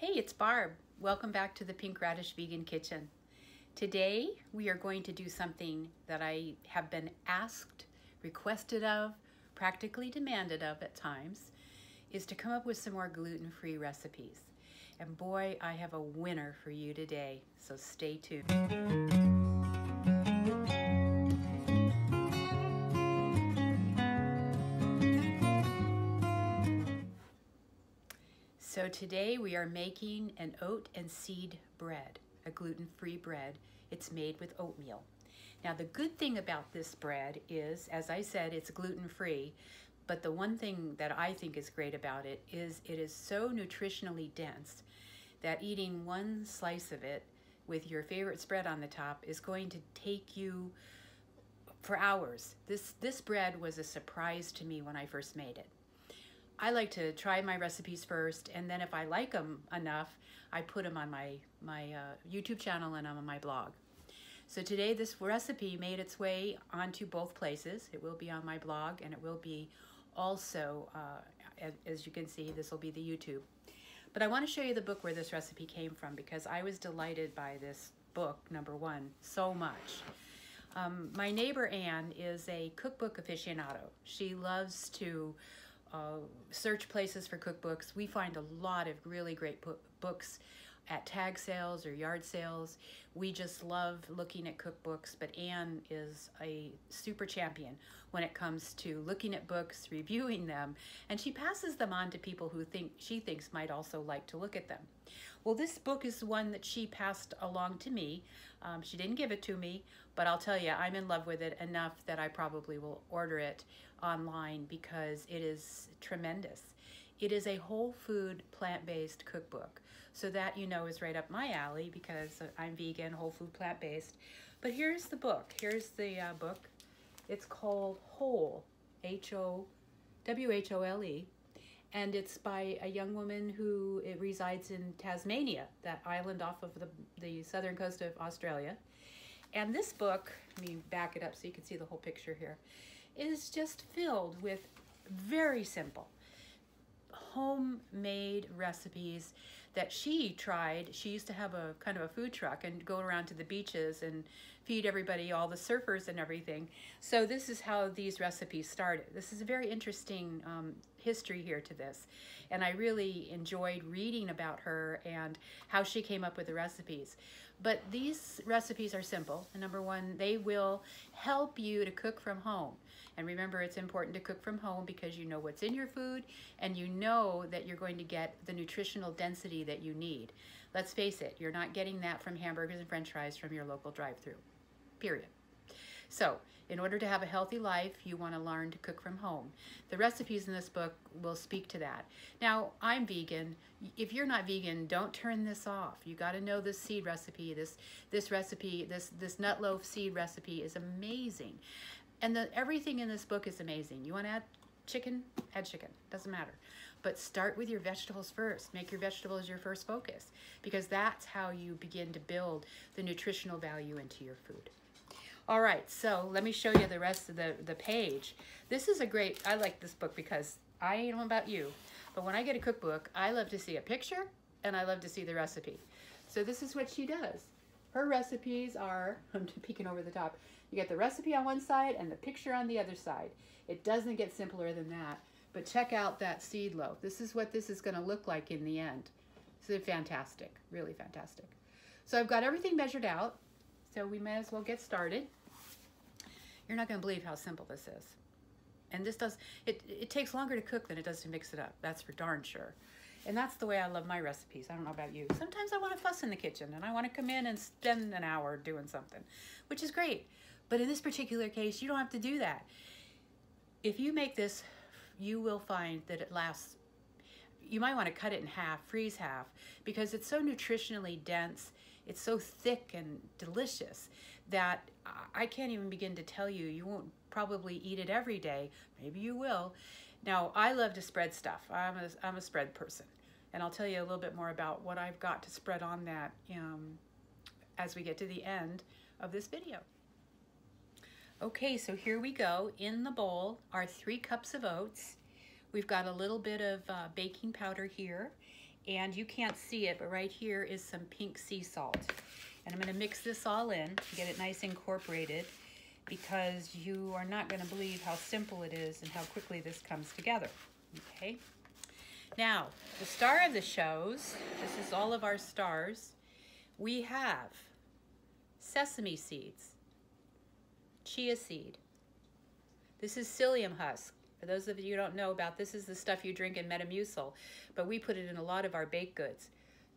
Hey, it's Barb. Welcome back to the Pink Radish Vegan Kitchen. Today we are going to do something that I have been asked, requested of, practically demanded of at times, is to come up with some more gluten-free recipes. And boy, I have a winner for you today, so stay tuned. So today we are making an oat and seed bread, a gluten-free bread. It's made with oatmeal. Now the good thing about this bread is, as I said, it's gluten-free, but the one thing that I think is great about it is so nutritionally dense that eating one slice of it with your favorite spread on the top is going to take you for hours. This bread was a surprise to me when I first made it. I like to try my recipes first, and then if I like them enough, I put them on my YouTube channel and on my blog. So today this recipe made its way onto both places. It will be on my blog, and it will be also, as you can see, this will be the YouTube. But I want to show you the book where this recipe came from, because I was delighted by this book, number one, so much. My neighbor Anne is a cookbook aficionado. She loves to search places for cookbooks. We find a lot of really great books at tag sales or yard sales. We just love looking at cookbooks, but Anne is a super champion when it comes to looking at books, reviewing them, and she passes them on to people who she thinks might also like to look at them. Well, this book is one that she passed along to me. She didn't give it to me, but I'll tell you, I'm in love with it enough that I probably will order it online because it is tremendous. It is a whole food, plant-based cookbook. So that, you know, is right up my alley because I'm vegan, whole food, plant-based. But here's the book. Here's the book. It's called Whole, H-O-W-H-O-L-E. And it's by a young woman who resides in Tasmania, that island off of the southern coast of Australia. And this book, let me back it up so you can see the whole picture here, is just filled with very simple, homemade recipes that she tried. She used to have a kind of a food truck and go around to the beaches and feed everybody, all the surfers and everything. So this is how these recipes started. This is a very interesting history here to this. And I really enjoyed reading about her and how she came up with the recipes. But these recipes are simple. And number one, they will help you to cook from home. And remember, it's important to cook from home because you know what's in your food and you know that you're going to get the nutritional density that you need. Let's face it, you're not getting that from hamburgers and french fries from your local drive-thru, period. So, in order to have a healthy life, you want to learn to cook from home. The recipes in this book will speak to that. Now, I'm vegan. If you're not vegan, don't turn this off. You got to know this seed recipe. This recipe, this nut loaf seed recipe is amazing. And everything in this book is amazing. You want to add chicken? Add chicken. Doesn't matter. But start with your vegetables first. Make your vegetables your first focus, because that's how you begin to build the nutritional value into your food. All right, so let me show you the rest of the page. This is a great, I like this book because I don't know about you, but when I get a cookbook, I love to see a picture and I love to see the recipe. So this is what she does. Her recipes are, I'm peeking over the top, you get the recipe on one side and the picture on the other side. It doesn't get simpler than that, but check out that seed loaf. This is what this is gonna look like in the end. So fantastic, really fantastic. So I've got everything measured out. So we may as well get started. You're not going to believe how simple this is. And this it takes longer to cook than it does to mix it up. That's for darn sure. And that's the way I love my recipes. I don't know about you. Sometimes I want to fuss in the kitchen and I want to come in and spend an hour doing something, which is great. But in this particular case, you don't have to do that. If you make this, you will find that it lasts. You might want to cut it in half, freeze half, because it's so nutritionally dense. It's so thick and delicious that I can't even begin to tell you. You won't probably eat it every day. Maybe you will. Now, I love to spread stuff. I'm a spread person. And I'll tell you a little bit more about what I've got to spread on that as we get to the end of this video. Okay, so here we go. In the bowl are 3 cups of oats. We've got a little bit of baking powder here. And you can't see it, but right here is some pink sea salt. And I'm gonna mix this all in, get it nice incorporated, because you are not gonna believe how simple it is and how quickly this comes together, okay? Now, the star of the shows, this is all of our stars. We have sesame seeds, chia seed. This is psyllium husk. For those of you who don't know about, this is the stuff you drink in Metamucil, but we put it in a lot of our baked goods.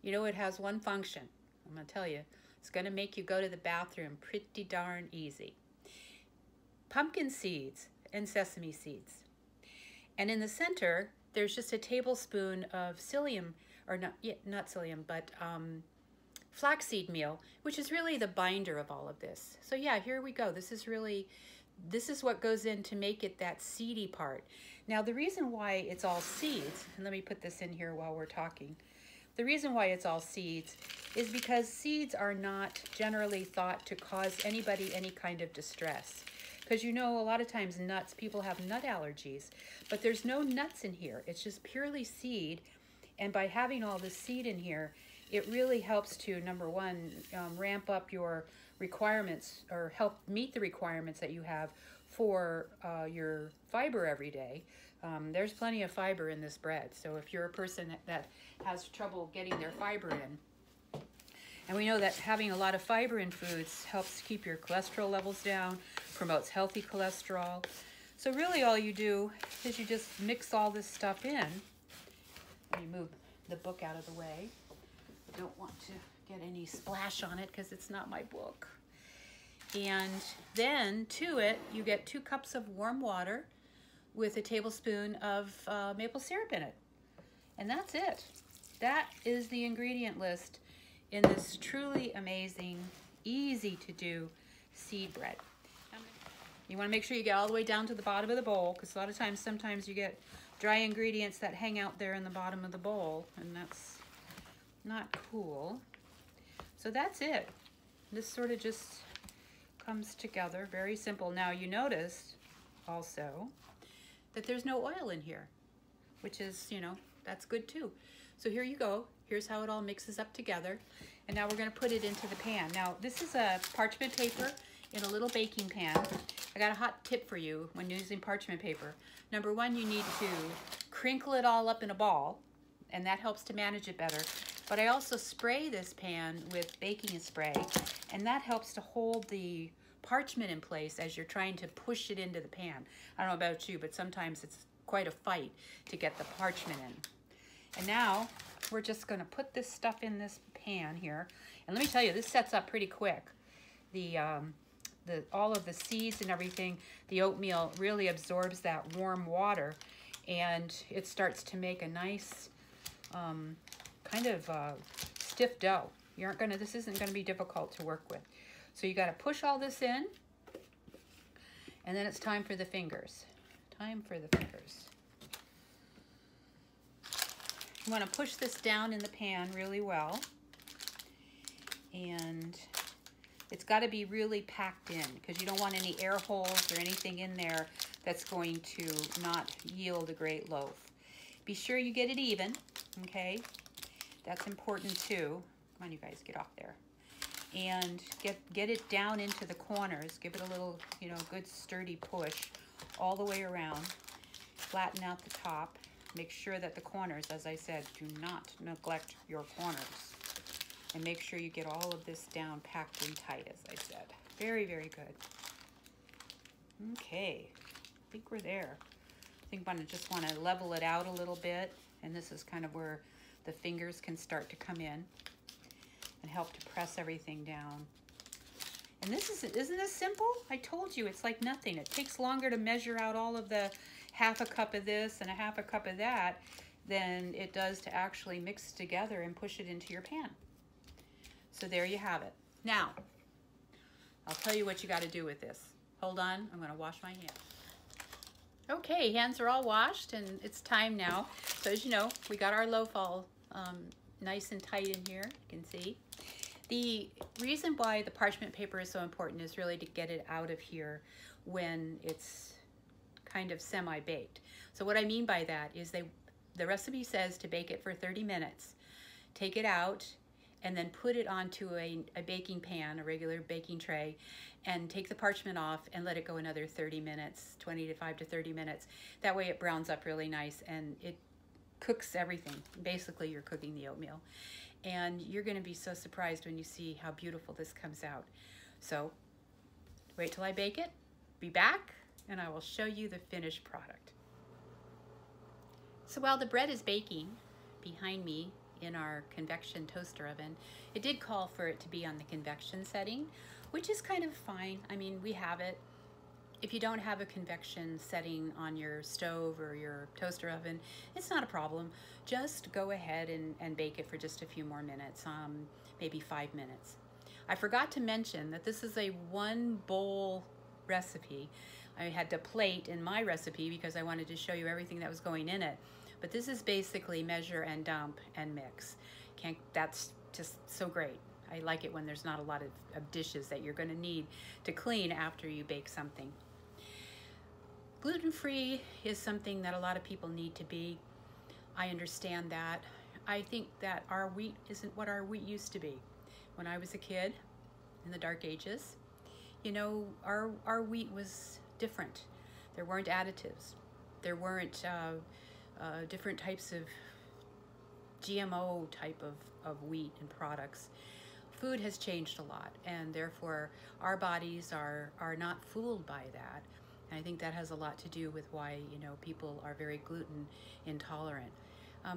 You know, it has one function. I'm gonna tell you, it's gonna make you go to the bathroom pretty darn easy. Pumpkin seeds and sesame seeds. And in the center, there's just a tablespoon of psyllium, or not psyllium, but flaxseed meal, which is really the binder of all of this. So yeah, here we go. This is what goes in to make it that seedy part. Now the reason why it's all seeds, and let me put this in here while we're talking. The reason why it's all seeds is because seeds are not generally thought to cause anybody any kind of distress. Because you know, a lot of times nuts, people have nut allergies, but there's no nuts in here. It's just purely seed. And by having all the seed in here, it really helps to, number one, ramp up your requirements, or help meet the requirements that you have for your fiber every day. There's plenty of fiber in this bread. So if you're a person that has trouble getting their fiber in, and we know that having a lot of fiber in foods helps keep your cholesterol levels down, promotes healthy cholesterol. So really all you do is you just mix all this stuff in. Let me move the book out of the way. I don't want to get any splash on it because it's not my book. And then to it, you get 2 cups of warm water with a tablespoon of maple syrup in it. And that's it. That is the ingredient list in this truly amazing, easy to do seed bread. You want to make sure you get all the way down to the bottom of the bowl, because a lot of times, sometimes you get dry ingredients that hang out there in the bottom of the bowl, and that's not cool. So that's it. This sort of just comes together, very simple. Now you notice also that there's no oil in here, which is, you know, that's good too. So here you go. Here's how it all mixes up together. And now we're gonna put it into the pan. Now this is a parchment paper in a little baking pan. I got a hot tip for you when using parchment paper. Number one, you need to crinkle it all up in a ball, and that helps to manage it better. But I also spray this pan with baking spray, and that helps to hold the parchment in place as you're trying to push it into the pan. I don't know about you, but sometimes it's quite a fight to get the parchment in. And now we're just gonna put this stuff in this pan here. And let me tell you, this sets up pretty quick. All of the seeds and everything, the oatmeal really absorbs that warm water, and it starts to make a nice kind of stiff dough. This isn't gonna be difficult to work with. So you gotta push all this in, and then it's time for the fingers. Time for the fingers. You wanna push this down in the pan really well, and it's gotta be really packed in, because you don't want any air holes or anything in there that's going to not yield a great loaf. Be sure you get it even, okay? That's important too. Come on, you guys, get off there. And get it down into the corners. Give it a little, you know, good sturdy push all the way around. Flatten out the top. Make sure that the corners, as I said, do not neglect your corners. And make sure you get all of this down packed in tight, as I said. Very, very good. Okay, I think we're there. I think I just want to level it out a little bit. And this is kind of where the fingers can start to come in and help to press everything down. And isn't this simple? I told you, it's like nothing. It takes longer to measure out all of the half a cup of this and a half a cup of that than it does to actually mix together and push it into your pan. So there you have it. Now, I'll tell you what you got to do with this. Hold on, I'm going to wash my hands. Okay, hands are all washed, and it's time now. So as you know, we got our loaf all nice and tight in here, you can see. The reason why the parchment paper is so important is really to get it out of here when it's kind of semi-baked. So what I mean by that is the recipe says to bake it for 30 minutes. Take it out and then put it onto a baking pan, a regular baking tray, and take the parchment off and let it go another 30 minutes, 25 to 30 minutes. That way it browns up really nice and it cooks everything. Basically, you're cooking the oatmeal. And you're going to be so surprised when you see how beautiful this comes out. So wait till I bake it, be back, and I will show you the finished product. So while the bread is baking behind me in our convection toaster oven, it did call for it to be on the convection setting, which is kind of fine. I mean, we have it. If you don't have a convection setting on your stove or your toaster oven, it's not a problem. Just go ahead and bake it for just a few more minutes, maybe 5 minutes. I forgot to mention that this is a 1 bowl recipe. I had to plate in my recipe because I wanted to show you everything that was going in it. But this is basically measure and dump and mix. That's just so great. I like it when there's not a lot of dishes that you're going to need to clean after you bake something. Gluten-free is something that a lot of people need to be. I understand that. I think that our wheat isn't what our wheat used to be. When I was a kid, in the dark ages, you know, our wheat was different. There weren't additives. There weren't different types of GMO type of wheat and products. Food has changed a lot, and therefore our bodies are not fooled by that. And I think that has a lot to do with why, you know, people are very gluten intolerant.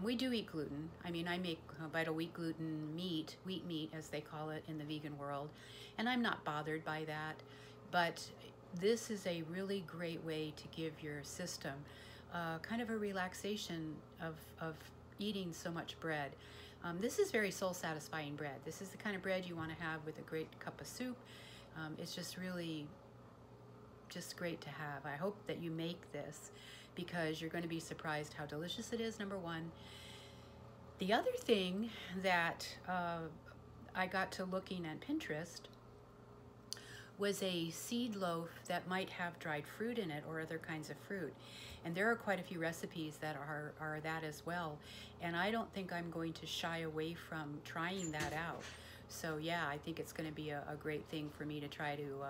We do eat gluten. I mean, I make vital wheat gluten meat, wheat meat as they call it in the vegan world, and I'm not bothered by that. But this is a really great way to give your system kind of a relaxation of eating so much bread. This is very soul-satisfying bread. This is the kind of bread you want to have with a great cup of soup. It's just really just great to have. I hope that you make this because you're going to be surprised how delicious it is, number one. The other thing that I got to looking at Pinterest was a seed loaf that might have dried fruit in it or other kinds of fruit. And there are quite a few recipes that are that as well. And I don't think I'm going to shy away from trying that out. So yeah, I think it's going to be a great thing for me to try to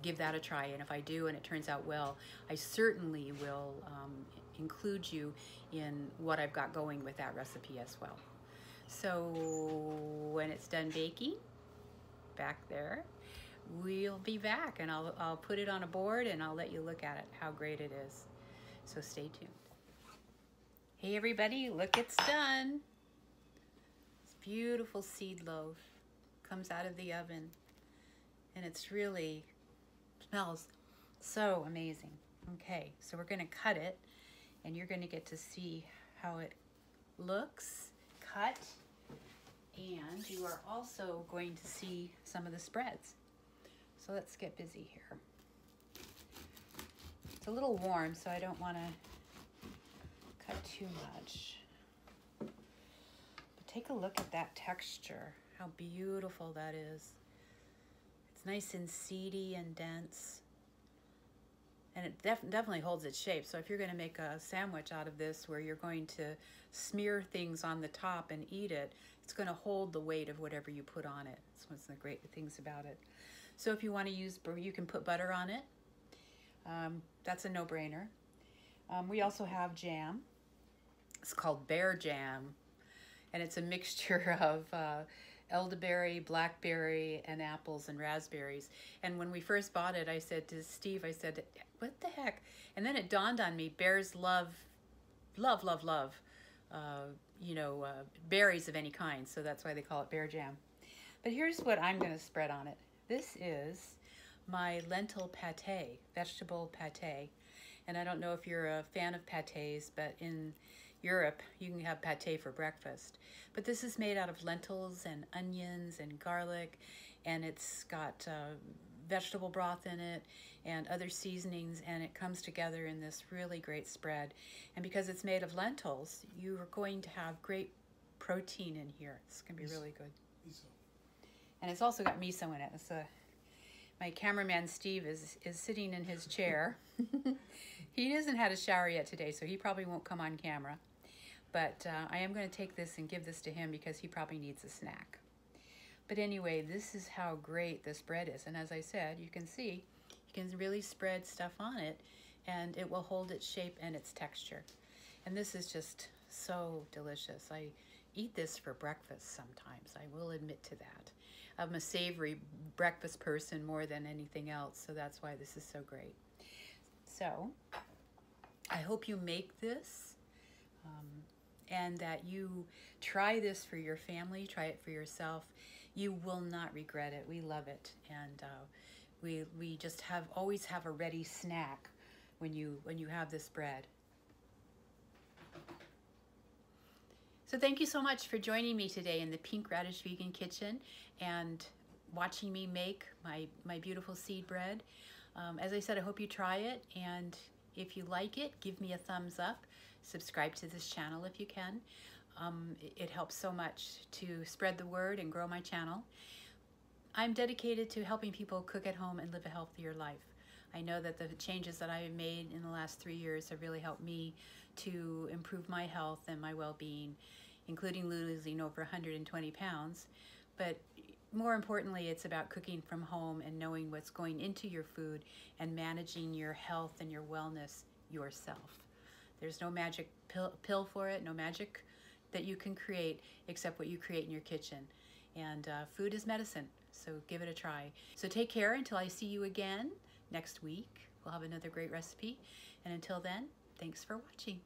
give that a try. And if I do and it turns out well, I certainly will include you in what I've got going with that recipe as well. So when it's done baking, back there, we'll be back and I'll put it on a board and I'll let you look at it, how great it is. So stay tuned. Hey everybody, look, it's done. This beautiful seed loaf comes out of the oven and it's really smells so amazing. Okay, so we're gonna cut it and you're gonna get to see how it looks cut, and you are also going to see some of the spreads. So let's get busy here. It's a little warm, so I don't want to cut too much. But take a look at that texture, how beautiful that is. It's nice and seedy and dense. And it definitely holds its shape. So if you're going to make a sandwich out of this where you're going to smear things on the top and eat it, it's going to hold the weight of whatever you put on it. That's one of the great things about it. So if you want to use, you can put butter on it. That's a no-brainer. We also have jam. It's called bear jam. And it's a mixture of elderberry, blackberry, and apples and raspberries. And when we first bought it, I said to Steve, I said, what the heck? And then it dawned on me, bears love berries of any kind. So that's why they call it bear jam. But here's what I'm going to spread on it. This is my lentil pate, vegetable pate. And I don't know if you're a fan of pates, but in Europe, you can have pate for breakfast. But this is made out of lentils and onions and garlic, and it's got vegetable broth in it and other seasonings, and it comes together in this really great spread. And because it's made of lentils, you are going to have great protein in here. It's going to be really good. Miso. And it's also got miso in it. It's my cameraman Steve is sitting in his chair. He hasn't had a shower yet today, so he probably won't come on camera. But I am going to take this and give this to him because he probably needs a snack. But anyway, this is how great this bread is. And as I said, you can see, you can really spread stuff on it and it will hold its shape and its texture. And this is just so delicious. I eat this for breakfast sometimes. I will admit to that. I'm a savory breakfast person more than anything else, so that's why this is so great. So I hope you make this and that you try this for your family, try it for yourself. You will not regret it. We love it, and we just always have a ready snack when you have this bread. So thank you so much for joining me today in the Pink Radish Vegan Kitchen and watching me make my beautiful seed bread. As I said, I hope you try it, and if you like it, give me a thumbs up. Subscribe to this channel if you can. It helps so much to spread the word and grow my channel. I'm dedicated to helping people cook at home and live a healthier life. I know that the changes that I have made in the last 3 years have really helped me to improve my health and my well-being, including losing over 120 pounds. But more importantly, it's about cooking from home and knowing what's going into your food and managing your health and your wellness yourself. There's no magic pill for it, no magic that you can create except what you create in your kitchen. And food is medicine, so give it a try. So take care until I see you again next week. We'll have another great recipe. And until then, thanks for watching.